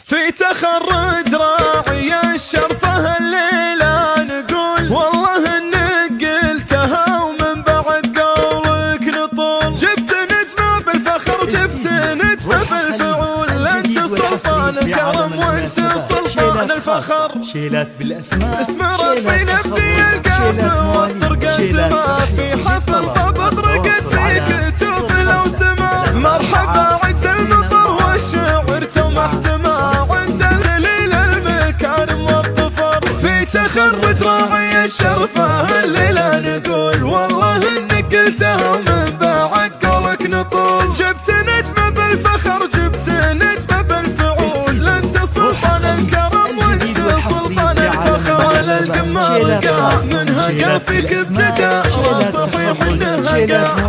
في تخرج راعي الشرفة الليلة نقول والله انك قلتها ومن بعد قولك نطول. جبت نجمة بالفخر جبت نجمة بالفعول، انت سلطان الكرم وانت سلطان الفخر. شيلات بالاسماء اسم ربي نبدي القاف والطرق السما، في حفل ضبط رقد في كتب لو سما. مرحبا عد المطر والشعر تومحتما عند الليل المكارم والظفر. في تخرج راعي الشرفة الليلة نقول والله انك قلتها ومن بعد قولك نطول. جبت نجمة بالفخر جبت نجمة بالفعول، انت سلطان الكرم وانت سلطان الفخر. على القمة رقا منها قافك ابتدى وصحيح انها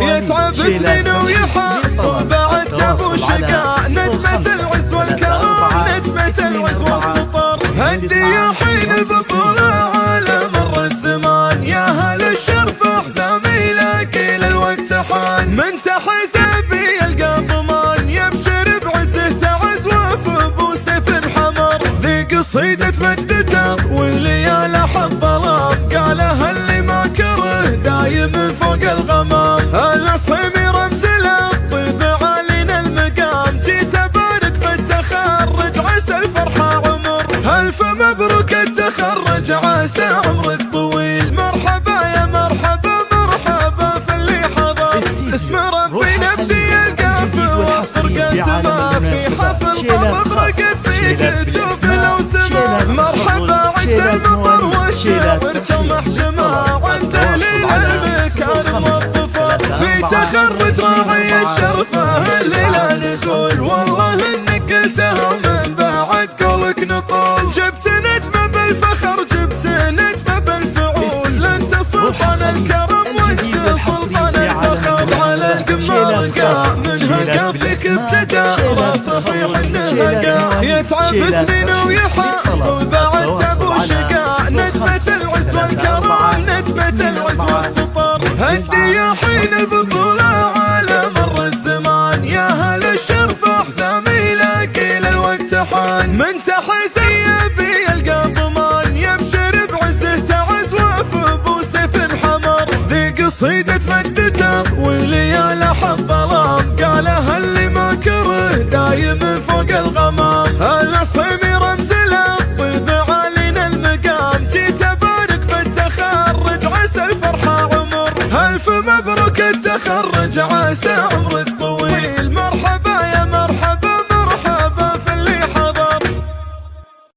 يتعب سنين ويحصل بعد تعب وشقاء. نجمة العز والكرم نجمة العز والسطر، هدي يا حين بطولة على مر الزمان. يا هل الشرف احزامي لكن الوقت حان، من تحزبي يلقى ضمان يبشر بعزه تعز وفي بوسيف حمر. ذي قصيدة مجدته وليال حب ظلام، قالها اللي ما كره دايم فوق الغمام. العصيمي رمز له طيب عالينا المقام، جيت ابارك في التخرج عسى الفرحة عمر. الف مبروك التخرج عسى عمرك طويل. مرحبا يا مرحبا مرحبا في اللي حضر، اسم ربي نبدي القاف والطرق السما. في حفل ضبط رقد في كتب لو سما. مرحبا عد المطر والشعر تومحتما عند الليل المكارم والظفر. في تخرج راعي الشرفة الليلة نقول والله انك قلتها ومن بعد قولك نطول. جبت نجمة بالفخر جبت نجمة بالفعول، انت سلطان الكرم وانت سلطان الفخر. على القمة رقا منها قافك ابتدى وصحيح انها يتعب سنين ويحصل بعد تعب وشقاء. نجمة العز والكرم نجمة العز والسطر، هدي يا حين البطولة على مر الزمان. يا هل الشرف احزامي لكن الوقت حان، من تحزبي يلقى ضمان يبشر بعزه تعز وفي بوسيف حمر. ذي قصيدة مجدته وليال حب ظلام، قالها اللي ما كره دايم فوق الغمام. العصيمي رمز له طيب عالينا المقام، جيت ابارك في التخرج عسى الفرحة عمر. الف مبروك التخرج عسى عمرك